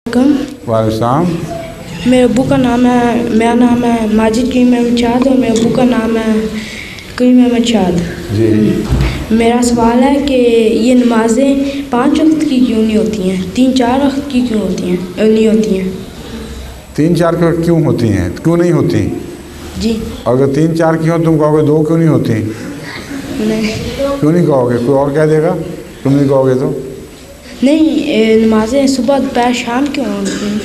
वालेकुम सलाम। मेरे अब्बू का नाम है, मेरा नाम है माजिद कीम अहमद शाद और मेरे अब्बू का नाम है करीम अहमद शाद जी। मेरा सवाल है कि ये नमाज़ें 5 वक्त की क्यों नहीं होती हैं, 3-4 वक्त की क्यों होती हैं, नहीं होती हैं? 3-4 क्यों होती हैं, क्यों नहीं होती जी? अगर 3-4 की हो तुम कहोगे 2 क्यों नहीं होती? नहीं। क्यों नहीं कहोगे? कोई और कह देगा, तुम नहीं कहोगे तो? नहीं, नमाज़ें सुबह दोपहर शाम क्यों होती हैं,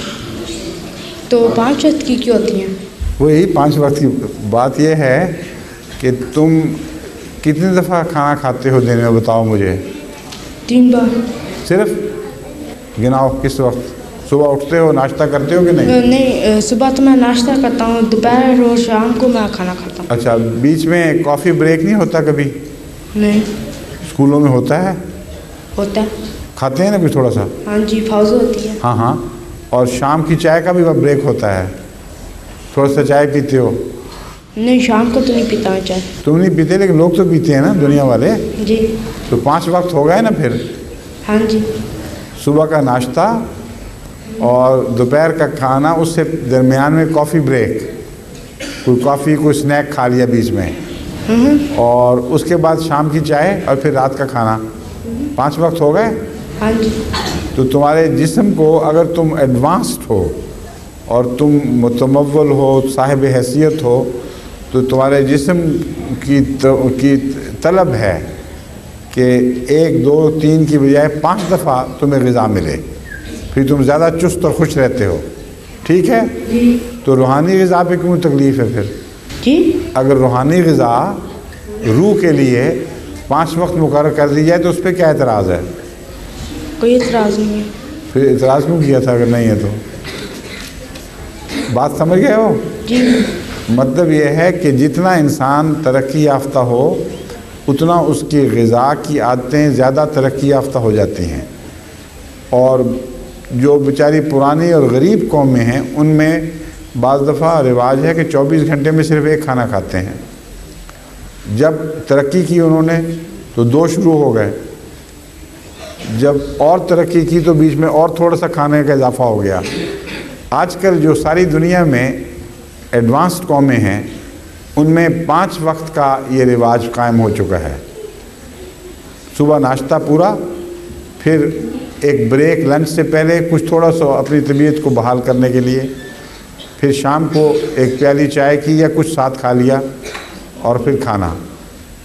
तो 5 वक्त की क्यों होती हैं? वही 5 वक्त की बात यह है कि तुम कितनी दफ़ा खाना खाते हो दिन में, बताओ मुझे। 3 बार। सिर्फ? गिनाओ किस वक्त। सुबह उठते हो, नाश्ता करते हो कि नहीं? नहीं, सुबह तो मैं नाश्ता करता हूँ, दोपहर और शाम को मैं खाना खाता हूँ। अच्छा, बीच में कॉफ़ी ब्रेक नहीं होता कभी? नहीं। स्कूलों में होता है? होता है। खाते हैं ना कुछ थोड़ा सा? हाँ जी, फौज होती है। हाँ हाँ। और शाम की चाय का भी ब्रेक होता है, थोड़ा सा चाय पीते हो? नहीं, शाम को तो नहीं पीता मैं चाय। तुम नहीं पीते, लेकिन लोग तो पीते हैं ना, दुनिया वाले जी। तो 5 वक्त हो गए ना फिर? हाँ जी। सुबह का नाश्ता और दोपहर का खाना, उससे दरमियान में कॉफ़ी ब्रेक, कोई कॉफ़ी कोई स्नैक खा लिया बीच में, और उसके बाद शाम की चाय और फिर रात का खाना। 5 वक्त हो गए? हाँ जी। तो तुम्हारे जिस्म को, अगर तुम एडवांस्ड हो और तुम मुतमव्वल हो, साहिब हैसियत हो, तो तुम्हारे जिस्म की तलब है कि 1, 2, 3 की बजाय 5 दफ़ा तुम्हें ग़िज़ा मिले, फिर तुम ज़्यादा चुस्त और खुश रहते हो। ठीक है जी। तो रूहानी ग़िज़ा पे क्यों तकलीफ़ है फिर? जी? अगर रूहानी ग़िज़ा रूह के लिए 5 वक्त मुकर्रर कर दी जाए तो उस पर क्या एतराज़ है? कोई एतराज़ नहीं है। फिर एतराज़ क्यों किया था अगर नहीं है तो? बात समझ गए हो? जी। मतलब यह है कि जितना इंसान तरक्की याफ्ता हो उतना उसकी ग़िज़ा की आदतें ज़्यादा तरक्की याफ्ता हो जाती हैं, और जो बेचारी पुरानी और गरीब कौमें हैं उनमें बाज़ दफ़ा रिवाज है कि 24 घंटे में सिर्फ़ एक खाना खाते हैं। जब तरक्की की उन्होंने तो 2 शुरू हो गए, जब और तरक्की की तो बीच में और थोड़ा सा खाने का इजाफा हो गया। आजकल जो सारी दुनिया में एडवांस्ड कौमें हैं उनमें 5 वक्त का ये रिवाज कायम हो चुका है। सुबह नाश्ता पूरा, फिर एक ब्रेक लंच से पहले कुछ थोड़ा सा अपनी तबीयत को बहाल करने के लिए, फिर शाम को एक प्याली चाय की या कुछ साथ खा लिया, और फिर खाना।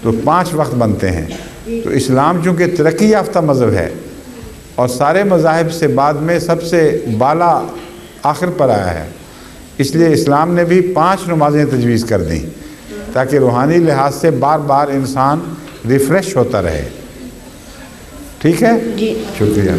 तो 5 वक्त बनते हैं। तो इस्लाम चूँकि तरक्की याफ्ता मज़हब है और सारे मज़ाहिब से बाद में सबसे बाला आखिर पर आया है, इसलिए इस्लाम ने भी 5 नमाज़ें तजवीज़ कर दी ताकि रूहानी लिहाज से बार बार इंसान रिफ़्रेश होता रहे। ठीक है जी, शुक्रिया।